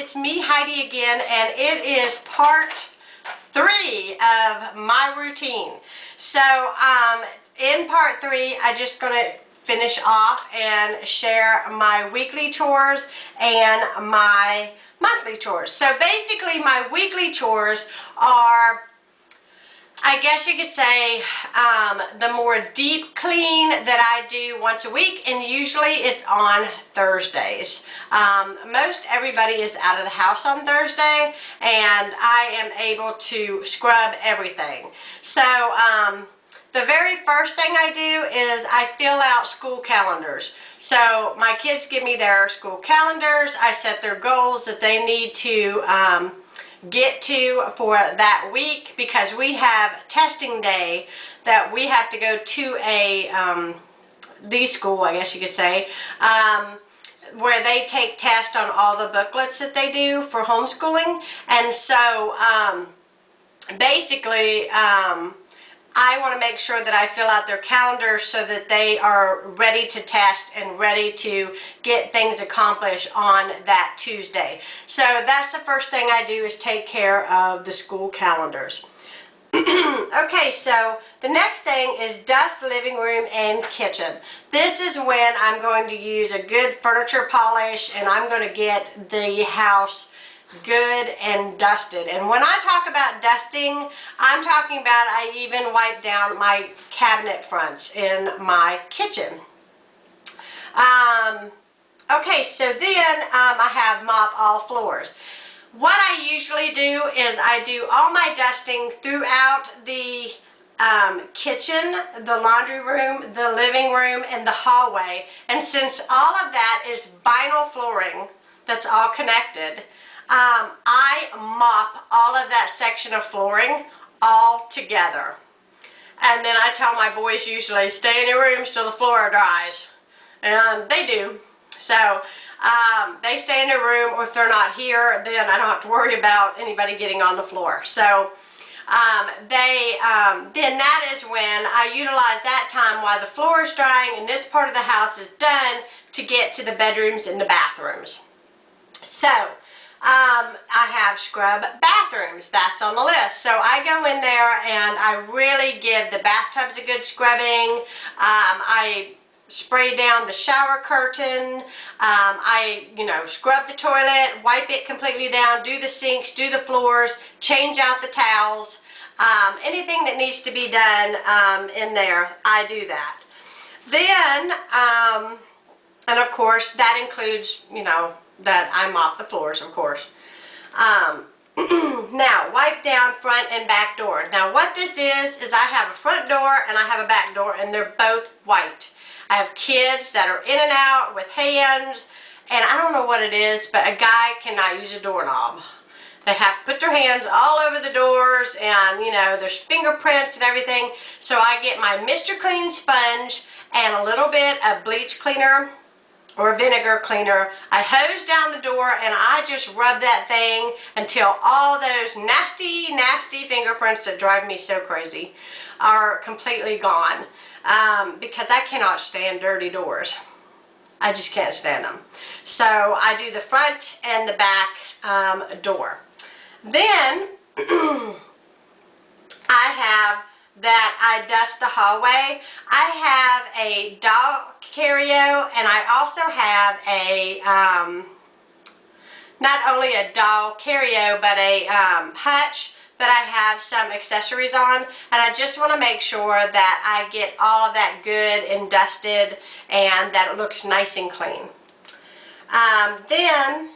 it's me, Heidi, again, and it is part 3 of my routine. So in part 3, I'm just going to finish off and share my weekly chores and my monthly chores. So basically my weekly chores are, I guess you could say, the more deep clean that I do once a week, and usually it's on Thursdays. Most everybody is out of the house on Thursday, and I am able to scrub everything. So the very first thing I do is I fill out school calendars. So my kids give me their school calendars. I set their goals that they need to get to for that week, because we have testing day that we have to go to a the school, I guess you could say, where they take tests on all the booklets that they do for homeschooling. And so basically I want to make sure that I fill out their calendars so that they are ready to test and ready to get things accomplished on that Tuesday. So that's the first thing I do, is take care of the school calendars. Okay, so the next thing is dust the living room and kitchen. This is when I'm going to use a good furniture polish, and I'm going to get the house good and dusted. And when I talk about dusting, I'm talking about I even wipe down my cabinet fronts in my kitchen. Okay, so then I have mop all floors. What I usually do is I do all my dusting throughout the kitchen, the laundry room, the living room, and the hallway. And since all of that is vinyl flooring that's all connected, I mop all of that section of flooring all together. And then I tell my boys usually, stay in your rooms till the floor dries. And they do. So they stay in their room, or if they're not here, then I don't have to worry about anybody getting on the floor. So then that is when I utilize that time while the floor is drying and this part of the house is done to get to the bedrooms and the bathrooms. So I have scrub bathrooms. That's on the list. So I go in there and I really give the bathtubs a good scrubbing. I spray down the shower curtain. I scrub the toilet, wipe it completely down, do the sinks, do the floors, change out the towels. Anything that needs to be done in there, I do that. Then, and of course, that includes, that I mop the floors, of course. Now, wipe down front and back doors. Now, what this is I have a front door and I have a back door, and they're both white. I have kids that are in and out with hands, and I don't know what it is, but a guy cannot use a doorknob. They have to put their hands all over the doors, and there's fingerprints and everything. So I get my Mr. Clean sponge and a little bit of bleach cleaner or vinegar cleaner. I hose down the door and I just rub that thing until all those nasty, nasty fingerprints that drive me so crazy are completely gone. Because I cannot stand dirty doors. I just can't stand them. So I do the front and the back door. Then I have that I dust the hallway. I have a dog carrio, and I also have a not only a dog carrio, but a hutch that I have some accessories on, and I just want to make sure that I get all of that good and dusted and that it looks nice and clean. Then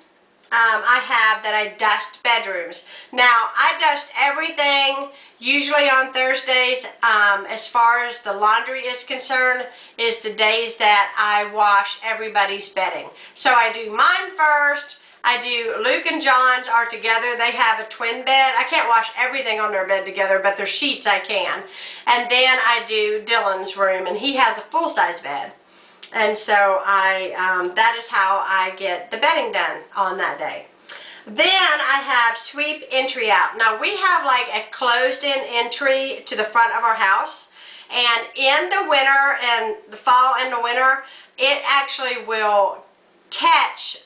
I have that I dust bedrooms. Now, I dust everything usually on Thursdays. As far as the laundry is concerned, is the days that I wash everybody's bedding. So I do mine first. I do Luke and John's are together. They have a twin bed. I can't wash everything on their bed together, but their sheets I can. And then I do Dylan's room, and he has a full-size bed. And so that is how I get the bedding done on that day. Then I have sweep entry out. Now we have like a closed-in entry to the front of our house, and in the winter and the fall and the winter, it actually will catch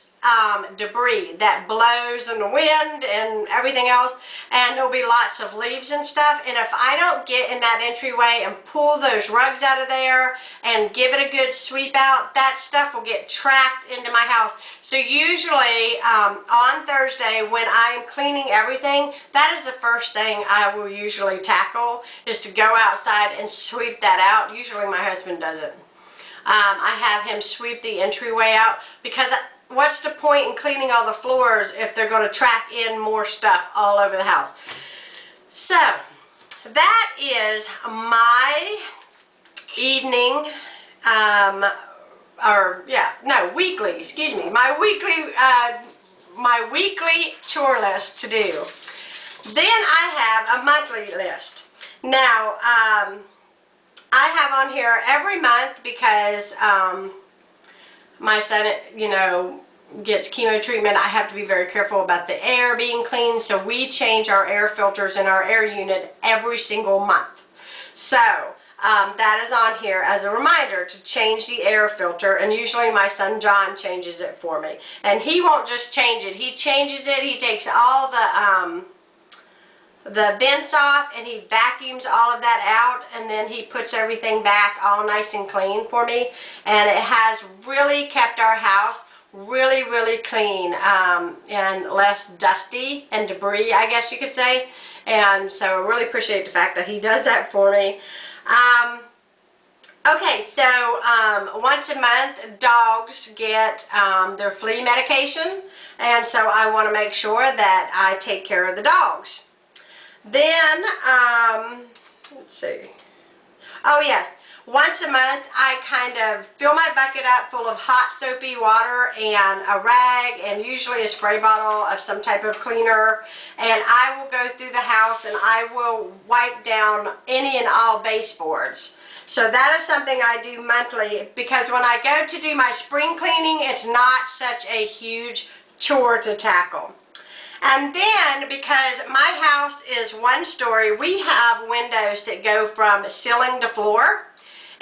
debris that blows in the wind and everything else, and there'll be lots of leaves and stuff, and if I don't get in that entryway and pull those rugs out of there and give it a good sweep out, that stuff will get tracked into my house. So usually on Thursday when I'm cleaning everything, that is the first thing I will usually tackle, is to go outside and sweep that out. Usually my husband does it. I have him sweep the entryway out, because what's the point in cleaning all the floors if they're going to track in more stuff all over the house? So that is my evening, my weekly chore list to do. Then I have a monthly list. Now, I have on here every month, because my son, gets chemo treatment. I have to be very careful about the air being clean, so we change our air filters in our air unit every single month. So that is on here as a reminder to change the air filter, and usually my son John changes it for me. And he won't just change it, he changes it, he takes all the vents off and he vacuums all of that out, and then he puts everything back all nice and clean for me, and it has really kept our house really, really clean, and less dusty and debris, I guess you could say. And so I really appreciate the fact that he does that for me. Okay, so once a month dogs get their flea medication, and so I want to make sure that I take care of the dogs. Then, let's see. Oh yes, once a month I kind of fill my bucket up full of hot soapy water and a rag, and usually a spray bottle of some type of cleaner, and I will go through the house and I will wipe down any and all baseboards. So that is something I do monthly, because when I go to do my spring cleaning, it's not such a huge chore to tackle. And then, because my house is one story, we have windows that go from ceiling to floor,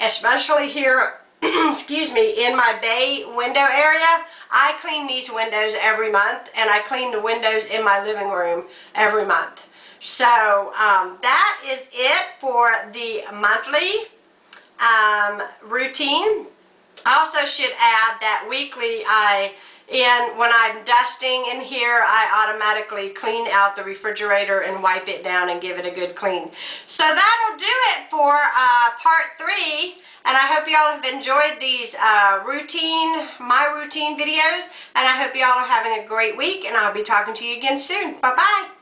especially here, excuse me, in my bay window area. I clean these windows every month, and I clean the windows in my living room every month. So that is it for the monthly routine. I also should add that weekly when I'm dusting in here, I automatically clean out the refrigerator and wipe it down and give it a good clean. So that'll do it for part 3, and I hope y'all have enjoyed these my routine videos, and I hope y'all are having a great week, and I'll be talking to you again soon. Bye-bye.